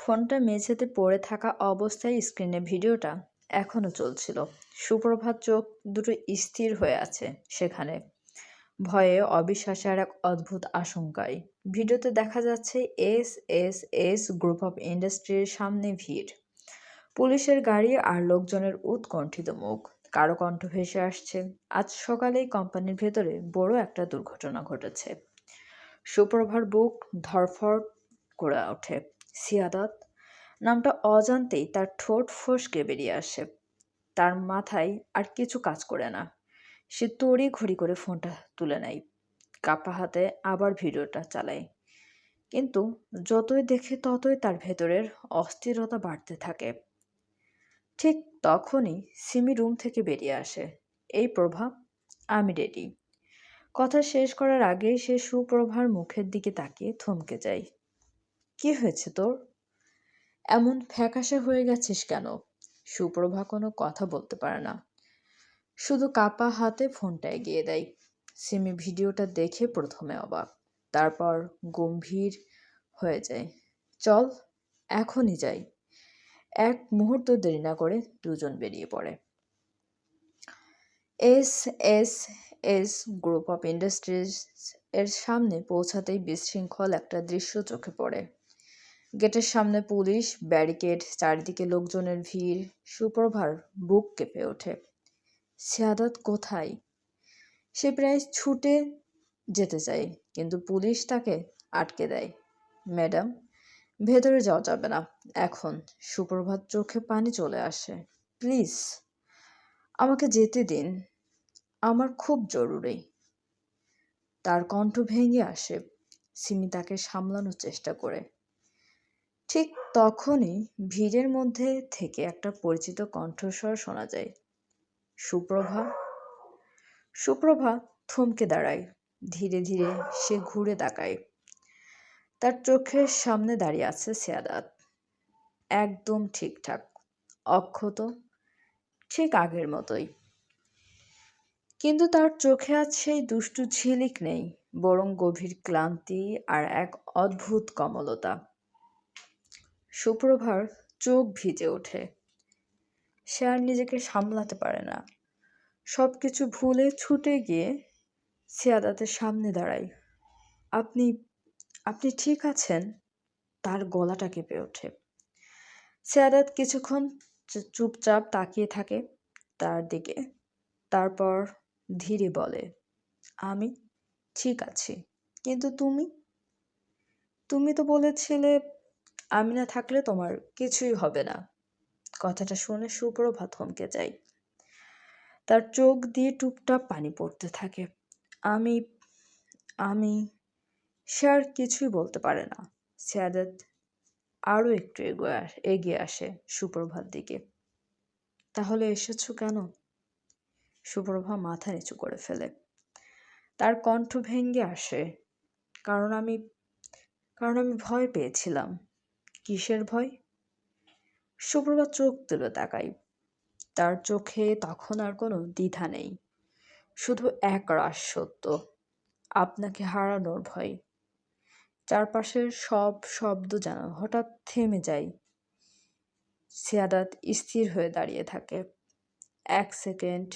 ফোনটা মেঝেতে পড়ে থাকা অবস্থায় স্ক্রিনে ভিডিওটা এখনো চলছিল। সুপ্রভাত চোখ দুটো স্থির হয়ে আছে সেখানে, ভয়ে, অবিশ্বাসে আর এক অদ্ভুত আশঙ্কায়। ভিডিওতে দেখা যাচ্ছে এস গ্রুপ অফ ইন্ডাস্ট্রির সামনে ভিড়, পুলিশের গাড়ি আর লোকজনের উৎকণ্ঠিত মুখ। কারো কণ্ঠ ভেসে আসছে, আজ সকালেই কোম্পানির ভেতরে বড় একটা দুর্ঘটনা ঘটেছে। সুপ্রভার বুক ধড়ফড় করে ওঠে। সিয়াদত নামটা অজান্তেই তার ঠোঁট ফসকে বেরিয়ে আসে। তার মাথায় আর কিছু কাজ করে না। সে তড়ি ঘড়ি করে ফোনটা তুলে নেয়, কাপা হাতে আবার ভিডিওটা চালায়। কিন্তু যতই দেখে ততই তার ভেতরের অস্থিরতা বাড়তে থাকে। ঠিক তখনই সিমি রুম থেকে বেরিয়ে আসে। এই প্রভা, আমি রেডি। কথা শেষ করার আগেই সে সুপ্রভার মুখের দিকে তাকিয়ে থমকে যায়। কি হয়েছে তোর? এমন ফ্যাকাশে হয়ে গেছিস কেন? সুপ্রভা কোনো কথা বলতে পারে না, শুধু কাপা হাতে ফোনটা এগিয়ে দেয়। সিমি ভিডিওটা দেখে প্রথমে অবাক, তারপর গম্ভীর হয়ে যায়। চল, এখনই যাই। এক মুহূর্ত দেরি না করে দুজন বেরিয়ে পড়ে। S S S group of industries এর সামনে পৌঁছাতেই বিশৃঙ্খল একটা দৃশ্য চোখে পড়ে। গেটের সামনে পুলিশ, ব্যারিকেড, চারিদিকে লোকজনের ভিড়। সুপ্রভার বুক কেঁপে ওঠে। সিয়াদত কোথায়? সে প্রায় ছুটে যেতে চায়, কিন্তু পুলিশ তাকে আটকে দেয়। ম্যাডাম, ভেতরে যাওয়া যাবে না এখন। সুপ্রভাত চোখে পানি চলে আসে। প্লিজ, আমাকে যেতে দিন, আমার খুব জরুরি। তার কণ্ঠ ভেঙে আসে। সিমি তাকে সামলানোর চেষ্টা করে। ঠিক তখনই ভিড়ের মধ্যে থেকে একটা পরিচিত কণ্ঠস্বর শোনা যায়। সুপ্রভা। সুপ্রভা থমকে দাঁড়ায়। ধীরে ধীরে সে ঘুরে তাকায়। তার চোখের সামনে দাঁড়িয়ে আছে সিয়াদাত, একদম ঠিকঠাক, অক্ষত, ঠিক আগের মতোই। কিন্তু তার চোখে আজ সেই দুষ্টু ঝিলিক নেই, বরং গভীর ক্লান্তি আর এক অদ্ভুত কমলতা। সুপ্রভার চোখ ভিজে ওঠে। সে আর নিজেকে সামলাতে পারে না। সবকিছু ভুলে ছুটে গিয়ে সিয়াদাতের সামনে দাঁড়ায়। আপনি আপনি ঠিক আছেন? তার গলাটা কেঁপে ওঠে। সিয়াদাত কিছুক্ষণ চুপচাপ তাকিয়ে থাকে তার দিকে, তারপর ধীরে বলে, আমি ঠিক আছি, কিন্তু তুমি? তুমি তো বলেছিলে আমি না থাকলে তোমার কিছুই হবে না। কথাটা শুনে সুপ্রভা থমকে যায়। তার চোখ দিয়ে টুপটাপ পানি পড়তে থাকে। আমি আমি সে আর কিছুই বলতে পারে না। সিয়াদত আরও একটু এগিয়ে আসে সুপ্রভার দিকে। তাহলে এসেছো কেন? সুপ্রভা মাথা নিচু করে ফেলে। তার কণ্ঠ ভেঙে আসে। কারণ আমি কারণ আমি ভয় পেয়েছিলাম। কিসের ভয়? সুপ্রভা চোখ তুলে তাকায়। তার চোখে তখন আর কোনো দ্বিধা নেই, শুধু একরাশ সত্য। আপনাকে হারানোর ভয়। চারপাশের সব শব্দ যেন হঠাৎ থেমে যায়। সিয়াদাত স্থির হয়ে দাঁড়িয়ে থাকে। 1 সেকেন্ড,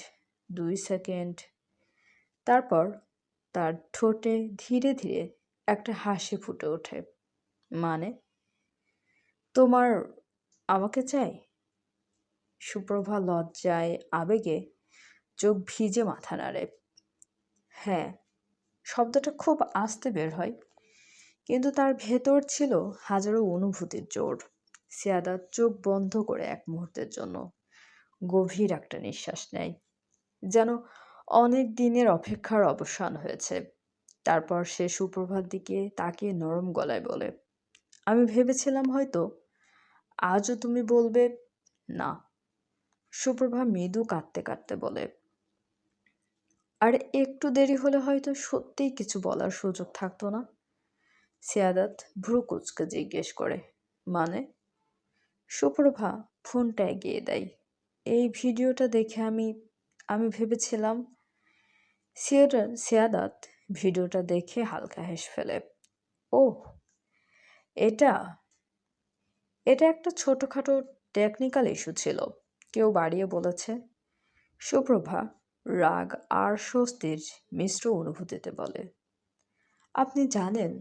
2 সেকেন্ড, তারপর তার ঠোঁটে ধীরে ধীরে একটা হাসি ফুটে ওঠে। মানে, তোমার আমাকে চাই? সুপ্রভা লজ্জায়, আবেগে চোখ ভিজে মাথা নাড়ে। হ্যাঁ, শব্দটা খুব আস্তে বের হয়, কিন্তু তার ভেতর ছিল হাজারো অনুভূতির জোর। সিয়াদাত চোখ বন্ধ করে এক মুহূর্তের জন্য গভীর একটা নিঃশ্বাস নেয়, যেন অনেক দিনের অপেক্ষার অবসান হয়েছে। তারপর সে সুপ্রভার দিকে তাকিয়ে নরম গলায় বলে, আমি ভেবেছিলাম হয়তো আজও তুমি বলবে না। সুপ্রভা মৃদু কাঁদতে কাঁদতে বলে, আর একটু দেরি হলে হয়তো সত্যিই কিছু বলার সুযোগ থাকতো না। সিয়াদাত ভ্রু কুচকে জিজ্ঞেস করে, মানে? সুপ্রভা ফোনটা এগিয়ে দেয়। এই ভিডিওটা দেখে আমি ভেবেছিলাম। সিয়াদাত ভিডিওটা দেখে হালকা হেসে ফেলে। ওহ, এটা এটা একটা ছোটখাটো টেকনিক্যাল ইস্যু ছিল, কেউ বাড়িয়ে বলেছে। সুপ্রভা রাগ আর স্বস্তির মিশ্র অনুভূতিতে বলে, আপনি জানেন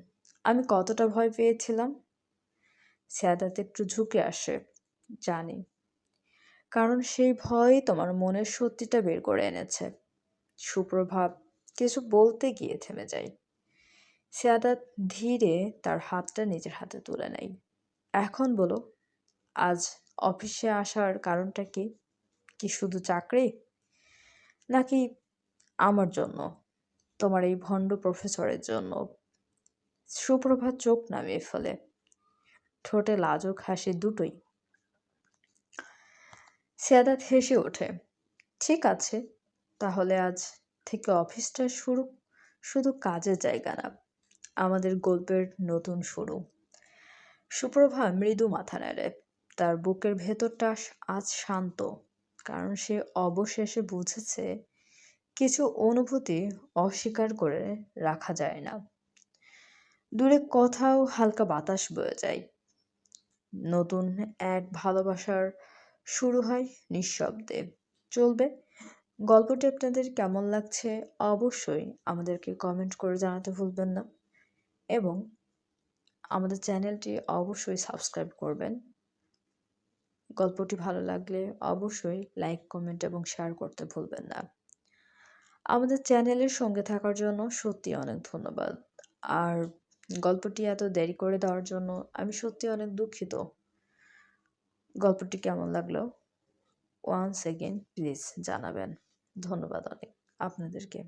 আমি কতটা ভয় পেয়েছিলাম? সাদাত একটু ঝুঁকে আসে। জানি, কারণ সেই ভয়ই তোমার মনের সত্যিটা বের করে এনেছে। সুপ্রভাত কিছু বলতে গিয়ে থেমে যায়। সাদাত ধীরে তার হাতটা নিজের হাতে তুলে নেয়। এখন বলো, আজ অফিসে আসার কারণটা কি? কি শুধু চাকরি, নাকি আমার জন্য, তোমার এই ভণ্ড প্রফেসরের জন্য? সুপ্রভাত চোখ নামিয়ে ফেলে, ঠোঁটে লাজুক হাসি দুটোই। সাদাত হেসে ওঠে। ঠিক আছে, তাহলে আজ থেকে অফিসটা শুধু কাজের জায়গা না, আমাদের গল্পের নতুন শুরু। সুপ্রভা মৃদু মাথা নাড়ে। তার বুকের ভেতরটা আজ শান্ত, কারণ সে অবশেষে বুঝেছে কিছু অনুভূতি অস্বীকার করে রাখা যায় না। দূরে কোথাও হালকা বাতাস বয়ে যায়। নতুন এক ভালোবাসার শুরু হয় নিঃশব্দে। চলবে। গল্পটি আপনাদের কেমন লাগছে অবশ্যই আমাদেরকে কমেন্ট করে জানাতে ভুলবেন না, এবং আমাদের চ্যানেলটি অবশ্যই সাবস্ক্রাইব করবেন। গল্পটি ভালো লাগলে অবশ্যই লাইক, কমেন্ট এবং শেয়ার করতে ভুলবেন না। আমাদের চ্যানেলের সঙ্গে থাকার জন্য সত্যি অনেক ধন্যবাদ। আর গল্পটি এত দেরি করে দেওয়ার জন্য আমি সত্যি অনেক দুঃখিত। গল্পটি কেমন লাগলো ওয়ান্স এগেইন প্লিজ জানাবেন। ধন্যবাদ অনেক আপনাদেরকে।